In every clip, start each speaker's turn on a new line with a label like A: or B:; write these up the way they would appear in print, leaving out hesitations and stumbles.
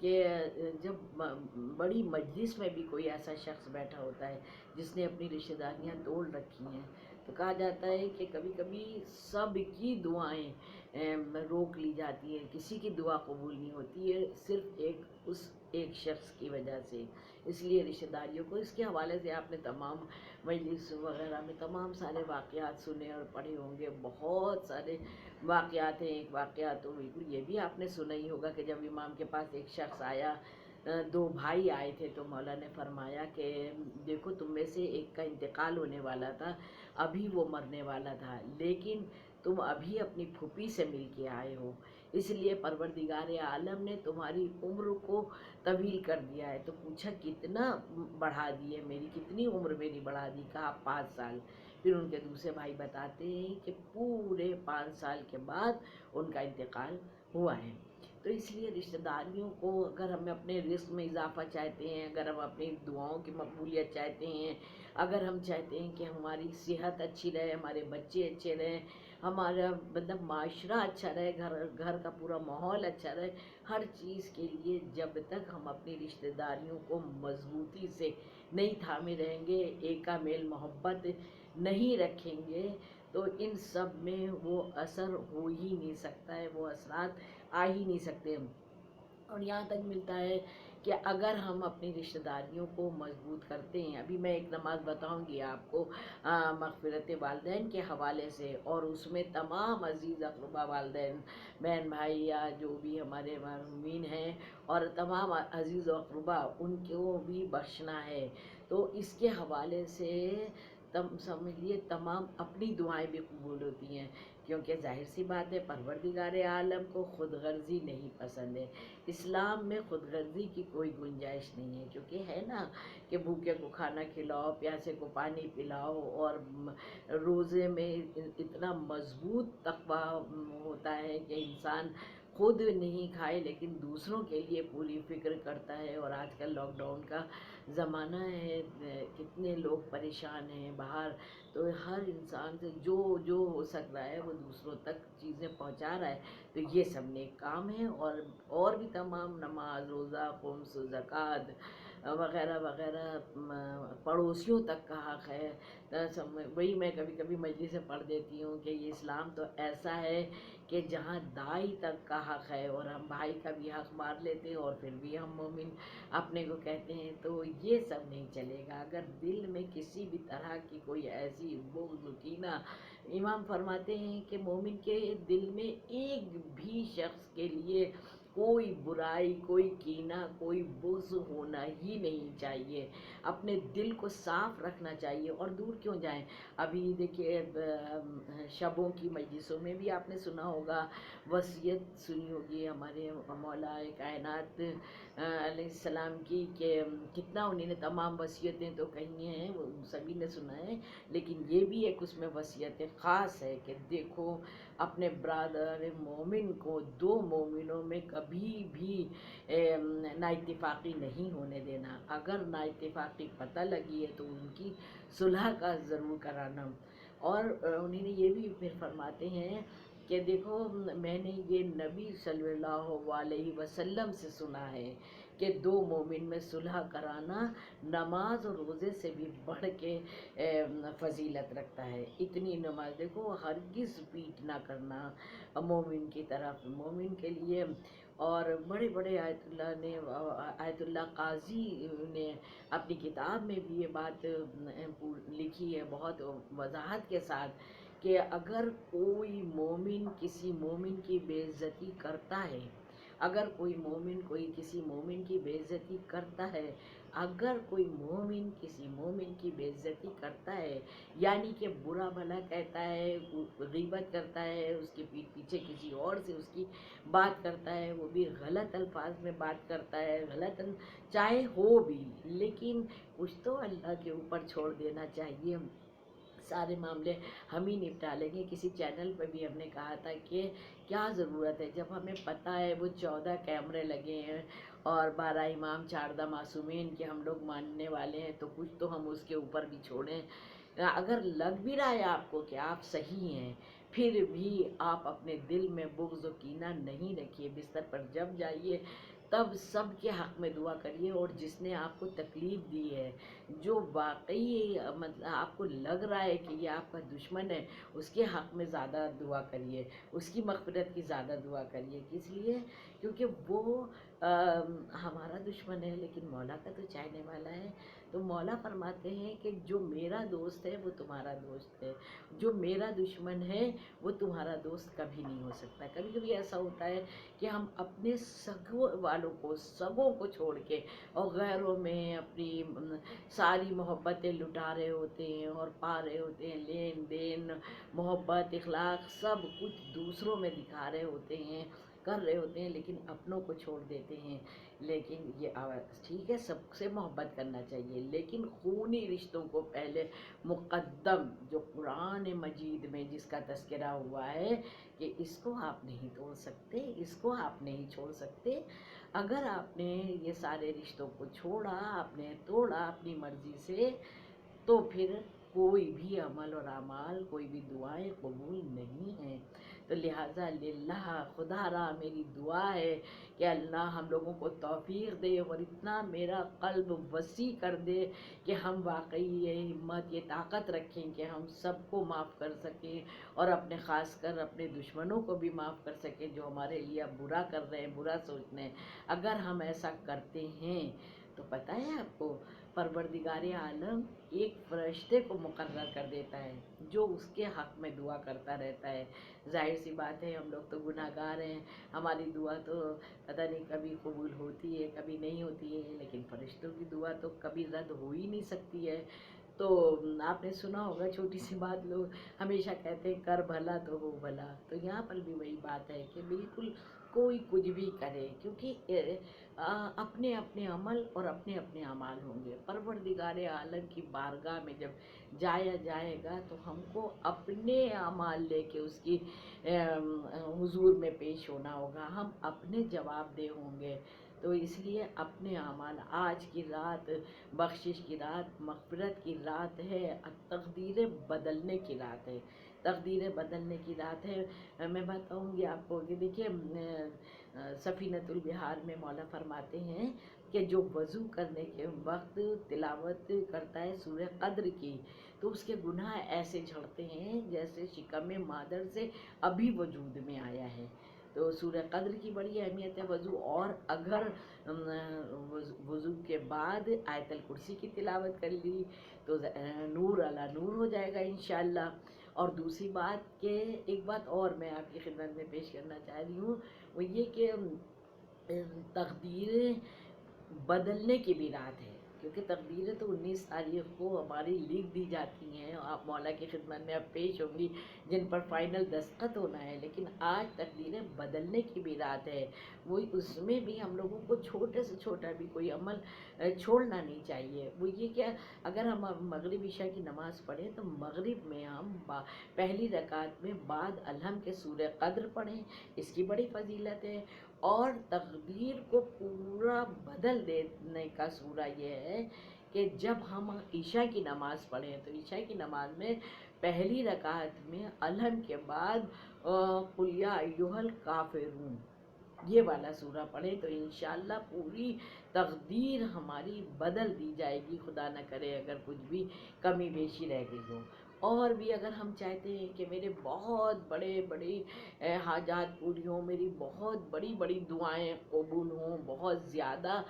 A: کہ جب بڑی مجلس میں بھی کوئی ایسا شخص بیٹھا ہوتا ہے جس نے اپنی رشتہ داریاں توڑ رکھی ہیں، تو کہا جاتا ہے کہ کبھی کبھی سب کی دعائیں روک لی جاتی ہیں، کسی کی دعا قبول نہیں ہوتی ہے صرف اس ایک شخص کی وجہ سے۔ اس لیے رشتہ داریوں کو، اس کے حوالے سے آپ نے تمام مجلس وغیرہ میں تمام سارے واقعات سنے اور پڑھے ہوں گے، بہت سارے واقعات ہیں۔ ایک واقعہ تو بالکل یہ بھی آپ نے سنا ہی ہوگا کہ جب امام کے پاس ایک شخص آیا، دو بھائی آئے تھے، تو مولا نے فرمایا کہ دیکھو تم میں سے ایک کا انتقال ہونے والا تھا، ابھی وہ مرنے والا تھا، لیکن تم ابھی اپنی پھوپھی سے مل کے آئے ہو، اس لیے پروردگار عالم نے تمہاری عمر کو طویل کر دیا ہے۔ تو پوچھا کتنا بڑھا دی ہے میری، کتنی عمر میری بڑھا دی؟ کہا 5 سال۔ پھر ان کے دوسرے بھائی بتاتے ہیں کہ پورے 5 سال کے بعد ان کا انتقال ہوا ہے۔ تو اس لیے رشتہ داریوں کو، اگر ہم اپنے رزق میں اضافہ چاہتے ہیں، اگر ہم اپنی دعاؤں کی مقبولیت چاہتے ہیں، اگر ہم چاہتے ہیں کہ ہماری صحت اچھی رہے، ہمارے بچے اچھے رہیں، ہمارا مطلب معاشرہ اچھا رہے، گھر کا پورا ماحول اچھا رہے، ہر چیز کے لیے جب تک ہم اپنی رشتہ داریوں کو مضبوطی سے نہیں تھامے رہیں گے، ایکا میل محبت نہیں رکھیں گے، تو ان سب میں وہ اثر ہو ہی نہیں سکتا ہے، وہ اثرات آ ہی نہیں سکتے۔ اور یہاں تک ملتا ہے کہ اگر ہم اپنی رشتہ داریوں کو مضبوط کرتے ہیں، ابھی میں ایک نماز بتاؤں گی آپ کو مغفرت والدین کے حوالے سے، اور اس میں تمام عزیز اقربا، والدین، بہن بھائی یا جو بھی ہمارے مرحومین ہیں اور تمام عزیز اقربا، ان کو بھی بخشنا ہے۔ تو اس کے حوالے سے سمجھیے تمام اپنی دعائیں بھی قبول ہوتی ہیں، کیونکہ ظاہر سی بات ہے پروردگار عالم کو خود غرضی نہیں پسند ہے۔ اسلام میں خود غرضی کی کوئی گنجائش نہیں ہے، کیونکہ ہے نا کہ بھوکے کو کھانا کھلاؤ، پیاسے کو پانی پلاؤ، اور روزے میں اتنا مضبوط تقویٰ ہوتا ہے کہ انسان خود نہیں کھائے لیکن دوسروں کے لیے پوری فکر کرتا ہے۔ اور آج کل لاک ڈاؤن کا زمانہ ہے، کتنے لوگ پریشان ہیں باہر، تو ہر انسان سے جو جو ہو سک رہا ہے وہ دوسروں تک چیزیں پہنچا رہا ہے، تو یہ سب نیک کام ہے۔ اور بھی تمام نماز، روزہ، خمس، زکوٰۃ وغیرہ وغیرہ پڑوسیوں تک کا حق ہے۔ وہی میں کبھی کبھی مجلس سے پڑھ دیتی ہوں کہ یہ اسلام تو ایسا ہے کہ جہاں دائی تک کا حق ہے، اور ہم بھائی کا بھی حق مار لیتے ہیں اور پھر بھی ہم مومن اپنے کو کہتے ہیں، تو یہ سب نہیں چلے گا۔ اگر دل میں کسی بھی طرح کی کوئی ایسی بغض کینہ، امام فرماتے ہیں کہ مومن کے دل میں ایک بھی شخص کے لیے کوئی برائی، کوئی کینہ، کوئی بغض ہونا ہی نہیں چاہیے، اپنے دل کو صاف رکھنا چاہیے۔ اور دور کیوں جائیں، ابھی دیکھیے شبوں کی مجلسوں میں بھی آپ نے سنا ہوگا، وصیت سنی ہوگی ہمارے مولا کائنات علیہ السلام کی، کہ کتنا انہوں نے تمام وصیتیں تو کہی ہیں، وہ سبھی نے سنا ہے، لیکن یہ بھی ایک اس میں وصیت خاص ہے کہ دیکھو اپنے برادر مومن کو، دو مومنوں میں کبھی بھی نا اتفاقی نہیں ہونے دینا، اگر نا اتفاقی پتہ لگی ہے تو ان کی صلح کا ضرور کرانا۔ اور انہوں نے یہ بھی پھر فرماتے ہیں کہ دیکھو میں نے یہ نبی صلی اللہ علیہ وسلم سے سنا ہے کہ دو مومن میں صلح کرانا نماز اور روزے سے بھی بڑھ کے فضیلت رکھتا ہے۔ اتنی نماز دیکھو، ہرگز پیٹ نہ کرنا مومن کی طرف، مومن کے لیے۔ اور بڑے بڑے آیت اللہ قاضی نے اپنی کتاب میں بھی یہ بات لکھی ہے بہت وضاحت کے ساتھ، کہ اگر کوئی مومن کسی مومن کی بے عزتی کرتا ہے، اگر کوئی مومن کسی مومن کی بے عزتی کرتا ہے، اگر کوئی مومن کسی مومن کی بے عزتی کرتا ہے، یعنی کہ برا بھلا کہتا ہے، غیبت کرتا ہے، اس کے پیٹھ پیچھے کسی اور سے اس کی بات کرتا ہے، وہ بھی غلط الفاظ میں بات کرتا ہے، غلط چاہے ہو بھی، لیکن کچھ تو اللہ کے اوپر چھوڑ دینا چاہیے، سارے معاملے ہم ہی نپٹا لیں گے۔ کسی چینل پہ بھی ہم نے کہا تھا کہ کیا ضرورت ہے، جب ہمیں پتہ ہے وہ 14 کیمرے لگے ہیں اور 12 امام 14 معصومین کے ہم لوگ ماننے والے ہیں، تو کچھ تو ہم اس کے اوپر بھی چھوڑیں۔ اگر لگ بھی رہا ہے آپ کو کہ آپ صحیح ہیں، پھر بھی آپ اپنے دل میں بغض و کینہ نہیں رکھیے، بستر پر جب جائیے تب سب کے حق میں دعا کریے، اور جس نے آپ کو تکلیف دی ہے، جو واقعی مطلب آپ کو لگ رہا ہے کہ یہ آپ کا دشمن ہے، اس کے حق میں زیادہ دعا کریے، اس کی مغفرت کی زیادہ دعا کریے۔ کس لیے؟ کیونکہ وہ ہمارا دشمن ہے لیکن مولا کا تو چاہنے والا ہے۔ تو مولا فرماتے ہیں کہ جو میرا دوست ہے وہ تمہارا دوست ہے، جو میرا دشمن ہے وہ تمہارا دوست کبھی نہیں ہو سکتا۔ کبھی کبھی ایسا ہوتا ہے کہ ہم اپنے سگوں والوں کو، سگوں کو چھوڑ کے اور غیروں میں اپنی ساری محبتیں لٹا رہے ہوتے ہیں اور پا رہے ہوتے ہیں، لین دین، محبت، اخلاق سب کچھ دوسروں میں دکھا رہے ہوتے ہیں، کر رہے ہوتے ہیں، لیکن اپنوں کو چھوڑ دیتے ہیں۔ لیکن یہ ٹھیک ہے، سب سے محبت کرنا چاہیے، لیکن خونی رشتوں کو پہلے مقدم، جو قرآن مجید میں جس کا تذکرہ ہوا ہے کہ اس کو آپ نہیں توڑ سکتے، اس کو آپ نہیں چھوڑ سکتے۔ اگر آپ نے یہ سارے رشتوں کو چھوڑا، آپ نے توڑا اپنی مرضی سے، تو پھر کوئی بھی عمل اور اعمال، کوئی بھی دعائیں قبول نہیں ہیں۔ تو لہٰذا للہ، خدا را میری دعا ہے کہ اللہ ہم لوگوں کو توفیق دے اور اتنا میرا قلب وسیع کر دے کہ ہم واقعی یہ ہمت، یہ طاقت رکھیں کہ ہم سب کو معاف کر سکیں، اور اپنے خاص کر اپنے دشمنوں کو بھی معاف کر سکیں جو ہمارے لیے اب برا کر رہے ہیں، برا سوچ رہے ہیں۔ اگر ہم ایسا کرتے ہیں تو پتہ ہے آپ کو، پروردگار عالم ایک فرشتے کو مقرر کر دیتا ہے جو اس کے حق میں دعا کرتا رہتا ہے۔ ظاہر سی بات ہے، ہم لوگ تو گناہ گار ہیں، ہماری دعا تو پتہ نہیں کبھی قبول ہوتی ہے کبھی نہیں ہوتی ہے، لیکن فرشتوں کی دعا تو کبھی رد ہو ہی نہیں سکتی ہے۔ تو آپ نے سنا ہوگا، چھوٹی سی بات لوگ ہمیشہ کہتے ہیں کر بھلا تو ہو بھلا، تو یہاں پر بھی وہی بات ہے کہ بالکل کوئی کچھ بھی کرے، کیونکہ اپنے اپنے عمل اور اپنے اپنے اعمال ہوں گے۔ پروردگار عالم کی بارگاہ میں جب جایا جائے گا تو ہم کو اپنے اعمال لے کے اس کی حضور میں پیش ہونا ہوگا، ہم اپنے جواب دہ ہوں گے۔ تو اس لیے اپنے اعمال، آج کی رات بخشش کی رات، مغفرت کی رات ہے، تقدیریں بدلنے کی رات ہے، تقدیریں بدلنے کی رات ہے۔ میں بتاؤں گی آپ کو کہ دیکھیے، سفینۃ البحار میں مولا فرماتے ہیں کہ جو وضو کرنے کے وقت تلاوت کرتا ہے سورہ قدر کی، تو اس کے گناہ ایسے جھڑتے ہیں جیسے شکم مادر سے ابھی وجود میں آیا ہے۔ تو سورہ قدر کی بڑی اہمیت ہے وضو، اور اگر وضو کے بعد آیت الکرسی کی تلاوت کر لی تو نور علی نور ہو جائے گا انشاءاللہ۔ اور دوسری بات کہ ایک بات اور میں آپ کی خدمت میں پیش کرنا چاہ رہی ہوں، وہ یہ کہ تقدیریں بدلنے کی بھی رات ہے، کیونکہ تقدیریں تو 19 تاریخ کو ہماری لکھ دی جاتی ہیں، آپ مولا کی خدمت میں اب پیش ہوں گی جن پر فائنل دستخط ہونا ہے، لیکن آج تقدیریں بدلنے کی بھی رات ہے۔ وہی اس میں بھی ہم لوگوں کو چھوٹے سے چھوٹا بھی کوئی عمل چھوڑنا نہیں چاہیے۔ وہ یہ کہ اگر ہم مغرب عشاء کی نماز پڑھیں تو مغرب میں ہم پہلی رکعت میں بعد الحمد کے سورہ قدر پڑھیں، اس کی بڑی فضیلت ہے۔ اور تقدیر کو پورا بدل دینے کا سورہ یہ ہے کہ جب ہم عشاء کی نماز پڑھیں تو عشاء کی نماز میں پہلی رکعت میں الحمد کے بعد قل یا ایھا الکافرون یہ والا سورہ پڑھیں تو انشاءاللہ پوری تقدیر ہماری بدل دی جائے گی، خدا نہ کرے اگر کچھ بھی کمی بیشی رہ گئی ہو۔ اور بھی اگر ہم چاہتے ہیں کہ میرے بہت بڑے بڑے حاجات پوری ہوں، میری بہت بڑی بڑی دعائیں قبول ہوں بہت زیادہ،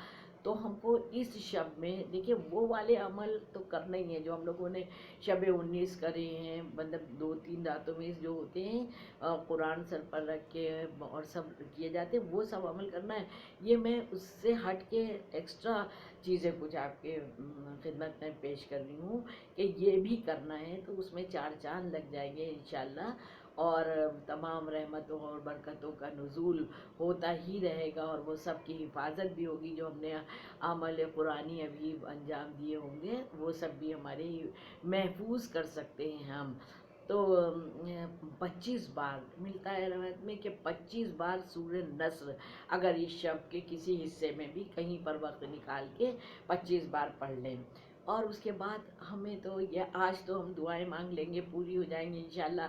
A: تو ہم کو اس شب میں دیکھیے وہ والے عمل تو کرنا ہی ہے جو ہم لوگوں نے شب 19 کرے ہیں، مطلب 2-3 راتوں میں جو ہوتے ہیں قرآن سر پر رکھ کے اور سب کیے جاتے ہیں، وہ سب عمل کرنا ہے۔ یہ میں اس سے ہٹ کے ایکسٹرا چیزیں کچھ آپ کے خدمت میں پیش کر رہی ہوں کہ یہ بھی کرنا ہے، تو اس میں 4 چاند لگ جائیں گے انشاءاللہ، اور تمام رحمتوں اور برکتوں کا نزول ہوتا ہی رہے گا، اور وہ سب کی حفاظت بھی ہوگی جو ہم نے عمل قرآنی ابھی انجام دیے ہوں گے، وہ سب بھی ہمارے محفوظ کر سکتے ہیں ہم۔ تو 25 بار ملتا ہے روایت میں کہ 25 بار سورہ نصر اگر اس شب کے کسی حصے میں بھی کہیں پر وقت نکال کے 25 بار پڑھ لیں، اور اس کے بعد ہمیں تو یہ آج تو ہم دعائیں مانگ لیں گے پوری ہو جائیں گی انشاءاللہ،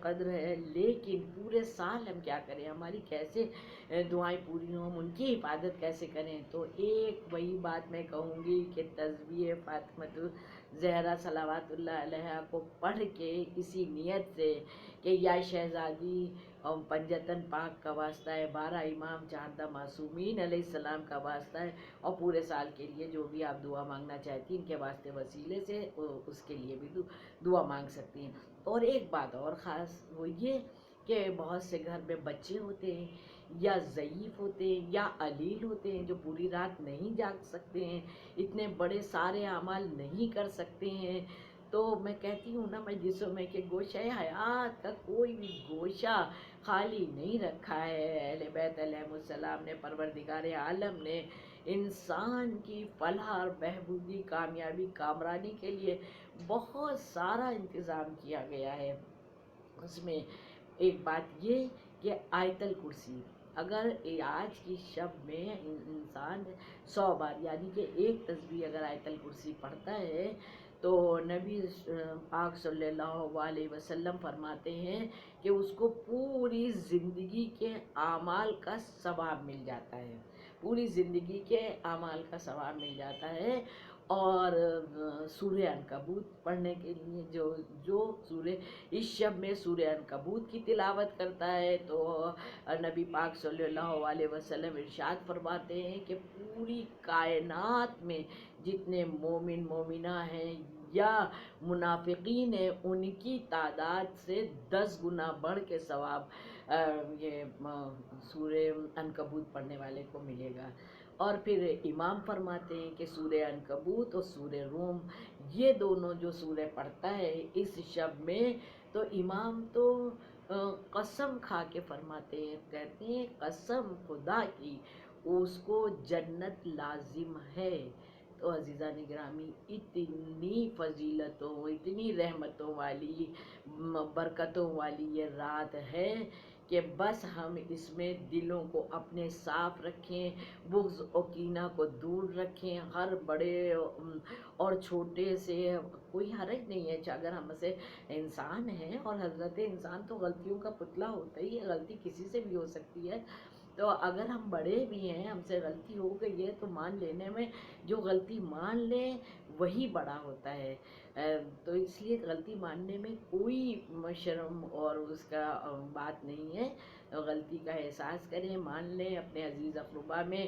A: قدر ہے، لیکن پورے سال ہم کیا کریں، ہماری کیسے دعائیں پوری ہوں، ہم ان کی حفاظت کیسے کریں؟ تو ایک وہی بات میں کہوں گی کہ تسبیح فاطمۃ زہرا صلوات اللہ علیہا کو پڑھ کے اسی نیت سے کہ یا شہزادی اور پنجتن پاک کا واسطہ ہے، 12 امام 14 معصومین علیہ السلام کا واسطہ ہے، اور پورے سال کے لیے جو بھی آپ دعا مانگنا چاہتی ہیں ان کے واسطے وسیلے سے اس کے لیے بھی دعا مانگ سکتی ہیں۔ اور ایک بات اور خاص وہ یہ کہ بہت سے گھر میں بچے ہوتے ہیں یا ضعیف ہوتے ہیں یا علیل ہوتے ہیں جو پوری رات نہیں جاگ سکتے ہیں، اتنے بڑے سارے اعمال نہیں کر سکتے ہیں، تو میں کہتی ہوں نا مجلسوں میں کہ گوشہ حیات کا کوئی بھی گوشہ خالی نہیں رکھا ہے۔ اہل بیت علیہ السلام نے، پروردگار عالم نے انسان کی فلاح اور بہبودی، کامیابی، کامرانی کے لیے بہت سارا انتظام کیا گیا ہے۔ اس میں ایک بات یہ کہ آیت الکرسی اگر آج کی شب میں انسان 100 بار یعنی کہ ایک تسبیح اگر آیت الکرسی پڑھتا ہے تو نبی پاک صلی اللہ علیہ وسلم فرماتے ہیں کہ اس کو پوری زندگی کے اعمال کا ثواب مل جاتا ہے، پوری زندگی کے اعمال کا ثواب مل جاتا ہے۔ اور سورہ عنکبوت پڑھنے کے لیے جو سورہ اس شب میں سورہ عنکبوت کی تلاوت کرتا ہے تو نبی پاک صلی اللہ علیہ وسلم ارشاد فرماتے ہیں کہ پوری کائنات میں جتنے مومن مومنہ ہیں یا منافقین ہیں ان کی تعداد سے 10 گنا بڑھ کے ثواب یہ سورہ عنکبوت پڑھنے والے کو ملے گا۔ اور پھر امام فرماتے ہیں کہ سورہ عنکبوت اور سورہ روم یہ دونوں جو سورہ پڑھتا ہے اس شب میں تو امام تو قسم کھا کے فرماتے ہیں، کہتے ہیں قسم خدا کی اس کو جنت لازم ہے۔ تو عزیزان گرامی اتنی فضیلتوں، اتنی رحمتوں والی، برکتوں والی یہ رات ہے کہ بس ہم اس میں دلوں کو اپنے صاف رکھیں، بغض و کینہ کو دور رکھیں، ہر بڑے اور چھوٹے سے کوئی حرج نہیں ہے اگر ہم سے انسان ہیں، اور حضرت انسان تو غلطیوں کا پتلا ہوتا ہی ہے، غلطی کسی سے بھی ہو سکتی ہے، تو اگر ہم بڑے بھی ہیں ہم سے غلطی ہو گئی ہے تو مان لینے میں، جو غلطی مان لے وہی بڑا ہوتا ہے، تو اس لیے غلطی ماننے میں کوئی شرم اور اس کا بات نہیں ہے، غلطی کا احساس کریں، مان لیں، اپنے عزیز اقربا میں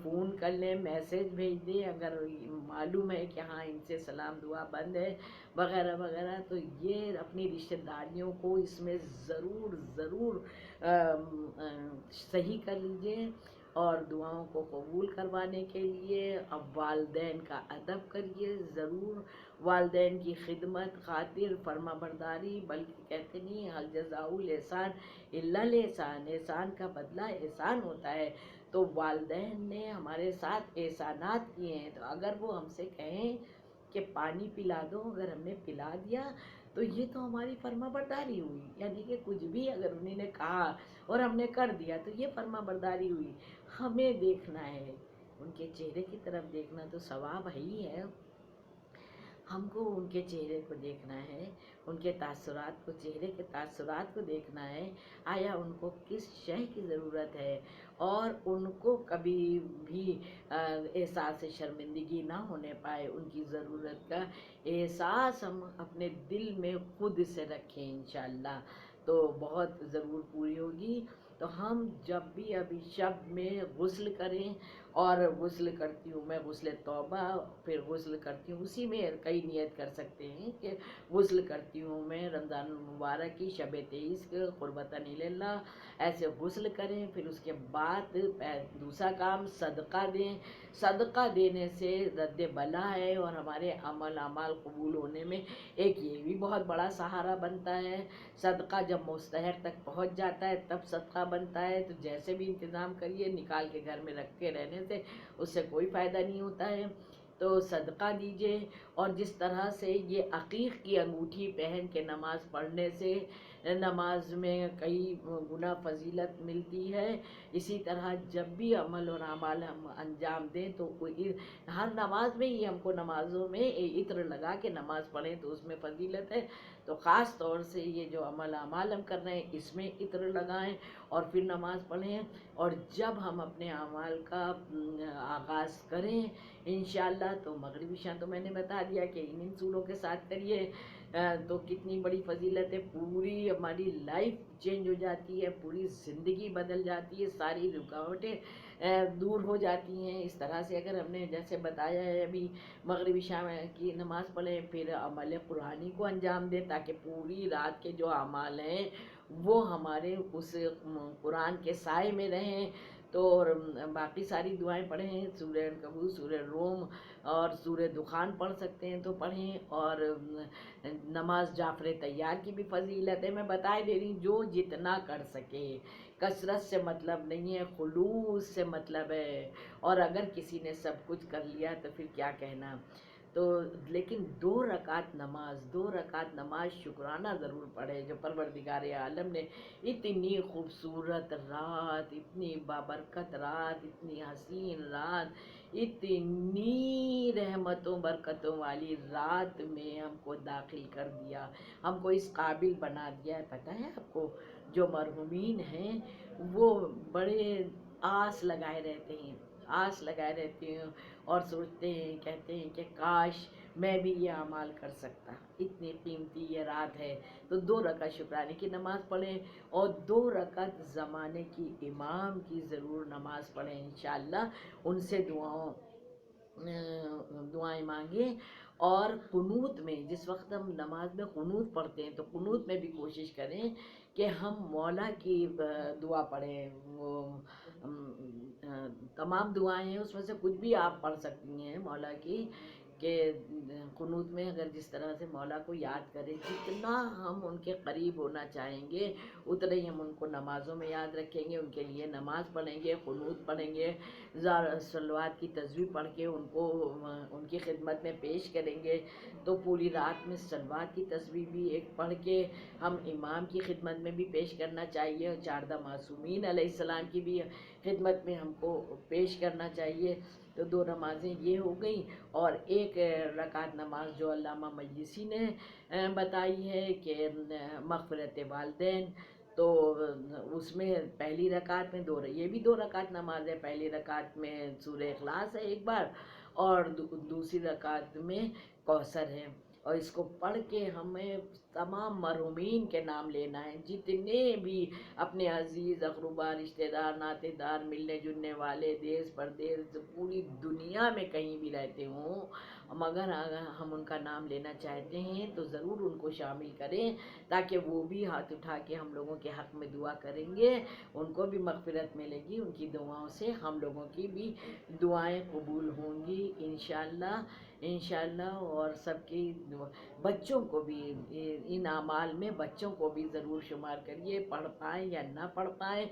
A: فون کر لیں، میسج بھیج دیں اگر معلوم ہے کہ ہاں ان سے سلام دعا بند ہے وغیرہ وغیرہ، تو یہ اپنی رشتہ داریوں کو اس میں ضرور ضرور صحیح کر لیجئے، اور دعاؤں کو قبول کروانے کے لیے اب والدین کا ادب کریے ضرور، والدین کی خدمت خاطر فرما برداری، بلکہ کہتے نہیں حل جزاء الاحسان الا الاحسان، احسان کا بدلہ احسان ہوتا ہے، تو والدین نے ہمارے ساتھ احسانات کیے ہیں، تو اگر وہ ہم سے کہیں کہ پانی پلا دو، اگر ہم نے پلا دیا تو یہ تو ہماری فرما برداری ہوئی، یعنی کہ کچھ بھی اگر انہیں نے کہا اور ہم نے کر دیا تو یہ فرما برداری ہوئی۔ ہمیں دیکھنا ہے، ان کے چہرے کی طرف دیکھنا تو ثواب ہی ہے، ہم کو ان کے چہرے کو دیکھنا ہے، ان کے تاثرات کو، چہرے کے تاثرات کو دیکھنا ہے، آیا ان کو کس شے کی ضرورت ہے، اور ان کو کبھی بھی احساس شرمندگی نہ ہونے پائے، ان کی ضرورت کا احساس ہم اپنے دل میں خود سے رکھیں، انشاءاللہ تو بہت ضرور پوری ہوگی۔ تو ہم جب بھی ابھی شب میں غسل کریں، اور غسل کرتی ہوں میں غسل توبہ، پھر غسل کرتی ہوں اسی میں کئی نیت کر سکتے ہیں کہ غسل کرتی ہوں میں رمضان المبارک کی شب 23 کے قربتاً اللہ، ایسے غسل کریں، پھر اس کے بعد دوسرا کام صدقہ دیں، صدقہ دینے سے رد بلا ہے، اور ہمارے اعمال قبول ہونے میں ایک یہ بھی بہت بڑا سہارا بنتا ہے، صدقہ جب مستحق تک پہنچ جاتا ہے تب صدقہ بنتا ہے، تو جیسے بھی انتظام کریے، نکال کے گھر میں رکھ کے رہنے سے اس سے کوئی فائدہ نہیں ہوتا ہے، تو صدقہ دیجئے، اور جس طرح سے یہ عقیق کی انگوٹھی پہن کے نماز پڑھنے سے نماز میں کئی گنا فضیلت ملتی ہے، اسی طرح جب بھی عمل اور اعمال ہم انجام دیں تو ہر نماز میں ہی ہم کو نمازوں میں عطر لگا کے نماز پڑھیں تو اس میں فضیلت ہے۔ تو خاص طور سے یہ جو عمل اعمال ہم کر رہے ہیں اس میں عطر لگائیں اور پھر نماز پڑھیں، اور جب ہم اپنے اعمال کا آغاز کریں انشاءاللہ تو مغربی عشاء تو میں نے بتا دیا کہ ان سوروں کے ساتھ کریے تو کتنی بڑی فضیلت ہے، پوری ہماری لائف چینج ہو جاتی ہے، پوری زندگی بدل جاتی ہے، ساری رکاوٹیں دور ہو جاتی ہیں۔ اس طرح سے اگر ہم نے جیسے بتایا ہے ابھی مغرب عشاء کی نماز پڑھیں، پھر عمل قرآنی کو انجام دیں تاکہ پوری رات کے جو اعمال ہیں وہ ہمارے اس قرآن کے سائے میں رہیں۔ تو باقی ساری دعائیں پڑھیں، سورہ عنکبوت، سورہ روم اور سورہ دخان پڑھ سکتے ہیں تو پڑھیں، اور نماز جعفر طیار کی بھی فضیلت ہے، میں بتا دے رہی ہوں، جو جتنا کر سکے، کثرت سے مطلب نہیں ہے، خلوص سے مطلب ہے، اور اگر کسی نے سب کچھ کر لیا تو پھر کیا کہنا۔ تو لیکن 2 رکعت نماز شکرانہ ضرور پڑھے، جو پروردگار عالم نے اتنی خوبصورت رات، اتنی بابرکت رات، اتنی حسین رات، اتنی رحمتوں برکتوں والی رات میں ہم کو داخل کر دیا، ہم کو اس قابل بنا دیا ہے۔ پتہ ہے آپ کو جو مرحومین ہیں وہ بڑے آس لگائے رہتے ہیں، آس لگائے رہتے ہیں اور سوچتے ہیں، کہتے ہیں کہ کاش میں بھی یہ اعمال کر سکتا، اتنی قیمتی یہ رات ہے۔ تو 2 رکعت شکرانے کی نماز پڑھیں اور 2 رکعت زمانے کی امام کی ضرور نماز پڑھیں انشاءاللہ، ان سے دعائیں مانگیں۔ اور قنوت میں جس وقت ہم نماز میں قنوت پڑھتے ہیں تو قنوت میں بھی کوشش کریں کہ ہم مولا کی دعا پڑھیں، وہ تمام دعائیں ہیں اس میں سے کچھ بھی آپ پڑھ سکتی ہیں مولا کی، کہ قنوت میں اگر جس طرح سے مولا کو یاد کریں، جتنا ہم ان کے قریب ہونا چاہیں گے اتنا ہی ہم ان کو نمازوں میں یاد رکھیں گے، ان کے لیے نماز پڑھیں گے، قنوت پڑھیں گے، صلوات کی تسبیح پڑھ کے ان کو ان کی خدمت میں پیش کریں گے۔ تو پوری رات میں صلوات کی تسبیح بھی ایک پڑھ کے ہم امام کی خدمت میں بھی پیش کرنا چاہیے، اور 14 معصومین علیہ السلام کی بھی خدمت میں ہم کو پیش کرنا چاہیے۔ تو 2 نمازیں یہ ہو گئیں، اور 1 رکعت نماز جو علامہ مجلسی نے بتائی ہے کہ مغفرت والدین، تو اس میں پہلی رکعت میں یہ بھی 2 رکعت نماز ہے، پہلی رکعت میں سورہ اخلاص ہے ایک بار، اور دوسری رکعت میں کوثر ہے، اور اس کو پڑھ کے ہمیں تمام مرحومین کے نام لینا ہے، جتنے بھی اپنے عزیز اقربا رشتہ دار ناطے دار ملنے جلنے والے دیس پردیس پوری دنیا میں کہیں بھی رہتے ہوں، مگر اگر ہم ان کا نام لینا چاہتے ہیں تو ضرور ان کو شامل کریں تاکہ وہ بھی ہاتھ اٹھا کے ہم لوگوں کے حق میں دعا کریں گے، ان کو بھی مغفرت ملے گی، ان کی دعاؤں سے ہم لوگوں کی بھی دعائیں قبول ہوں گی انشاءاللہ، انشاءاللہ۔ اور سب کی بچوں کو بھی ان اعمال میں بچوں کو بھی ضرور شمار کریے، پڑھ پائیں یا نہ پڑھ پائیں،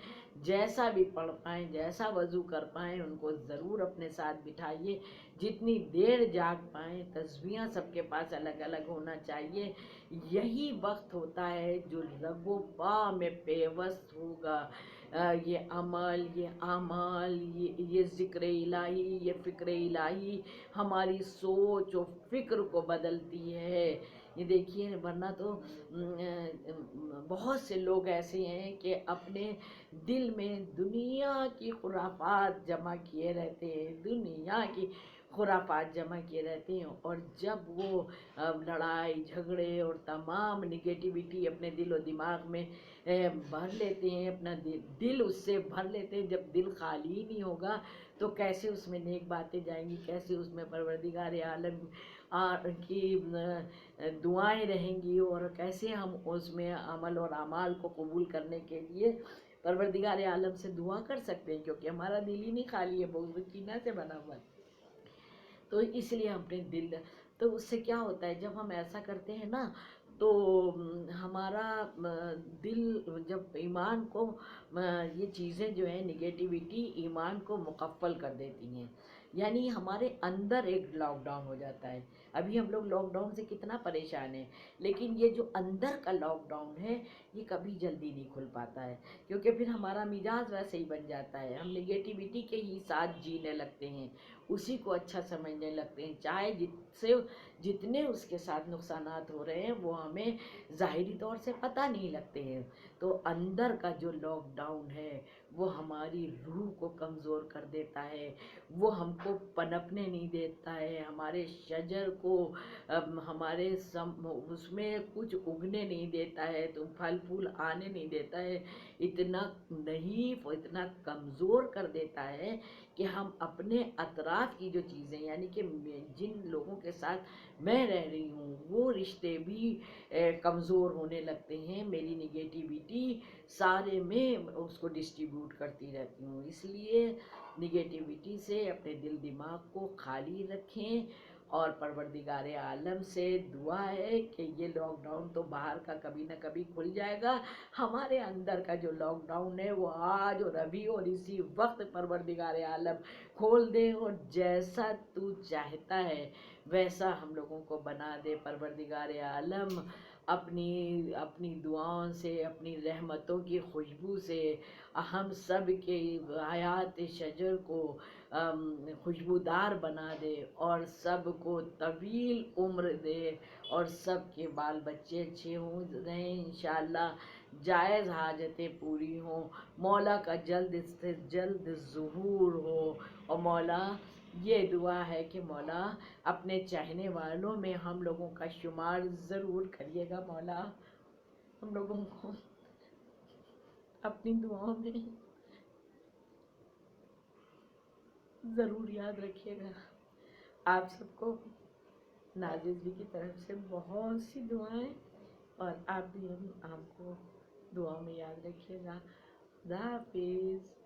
A: جیسا بھی پڑھ پائیں، جیسا وضو کر پائیں، ان کو ضرور اپنے ساتھ بٹھائیے، جتنی دیر جاگ پائیں، تسبیحاں سب کے پاس الگ الگ ہونا چاہیے، یہی وقت ہوتا ہے جو رگ و پا میں پیوست ہوگا، یہ عمل، یہ اعمال، یہ ذکر الہی، یہ فکر الہی ہماری سوچ و فکر کو بدلتی ہے۔ یہ دیکھیے، ورنہ تو بہت سے لوگ ایسے ہیں کہ اپنے دل میں دنیا کی خرافات جمع کیے رہتے ہیں، دنیا کی خرافات جمع کیے رہتے ہیں، اور جب وہ لڑائی جھگڑے اور تمام نگیٹیوٹی اپنے دل و دماغ میں بھر لیتے ہیں، اپنا دل اس سے بھر لیتے ہیں، جب دل خالی ہی نہیں ہوگا تو کیسے اس میں نیک باتیں جائیں گی، کیسے اس میں پروردگار عالم کی دعائیں رہیں گی، اور کیسے ہم اس میں عمل اور اعمال کو قبول کرنے کے لیے پروردگار عالم سے دعا کر سکتے ہیں، کیونکہ ہمارا دل ہی نہیں خالی ہے، بغض و کینہ سے بنا ہوا ہے۔ تو اس لیے اپنے دل، تو اس سے کیا ہوتا ہے جب ہم ایسا کرتے ہیں نا تو ہمارا دل، جب ایمان کو یہ چیزیں جو ہیں نگیٹیوٹی ایمان کو مقفل کر دیتی ہیں، یعنی ہمارے اندر ایک لاک ڈاؤن ہو جاتا ہے. ابھی ہم لوگ لاک ڈاؤن سے کتنا پریشان ہیں، لیکن یہ جو اندر کا لاک ڈاؤن ہے یہ کبھی جلدی نہیں کھل پاتا ہے، کیونکہ پھر ہمارا مزاج ویسے ہی بن جاتا ہے. ہم نگیٹیوٹی کے ہی ساتھ جینے لگتے ہیں، اسی کو اچھا سمجھنے لگتے ہیں، چاہے جتنے اس کے ساتھ نقصانات ہو رہے ہیں وہ ہمیں ظاہری طور سے پتہ نہیں لگتے ہیں. تو اندر کا جو لاک ڈاؤن ہے وہ ہماری روح کو کمزور کر دیتا ہے، وہ ہم کو پنپنے نہیں دیتا ہے، ہمارے شجر کو ہمارے اس میں کچھ اگنے نہیں دیتا ہے، تو پھل پھول آنے نہیں دیتا ہے. اتنا نحیف اور اتنا کمزور کر دیتا ہے کہ ہم اپنے اطراف کی جو چیزیں، یعنی کہ جن لوگوں کے ساتھ میں رہ رہی ہوں وہ رشتے بھی کمزور ہونے لگتے ہیں. میری نگیٹیوٹی سارے میں اس کو ڈسٹریبیوٹ کرتی رہتی ہوں. اس لیے نگیٹیوٹی سے اپنے دل دماغ کو خالی رکھیں، اور پروردگار عالم سے دعا ہے کہ یہ لاک ڈاؤن تو باہر کا کبھی نہ کبھی کھل جائے گا، ہمارے اندر کا جو لاک ڈاؤن ہے وہ آج اور ابھی اور اسی وقت پروردگار عالم کھول دے، اور جیسا تو چاہتا ہے ویسا ہم لوگوں کو بنا دے. پروردگار عالم اپنی دعاؤں سے، اپنی رحمتوں کی خوشبو سے ہم سب کے حیات شجر کو خوشبودار بنا دے، اور سب کو طویل عمر دے، اور سب کے بال بچے اچھے رہیں انشاءاللہ، جائز حاجتیں پوری ہوں، مولا کا جلد سے جلد ظہور ہو. اور مولا یہ دعا ہے کہ مولا اپنے چاہنے والوں میں ہم لوگوں کا شمار ضرور کریے گا. مولا ہم لوگوں کو اپنی دعاؤں میں ضرور یاد رکھیے گا. آپ سب کو نازش بھی کی طرف سے بہت سی دعائیں، اور آپ بھی ہم کو دعاؤں میں یاد رکھیے گا. خدا حافظ.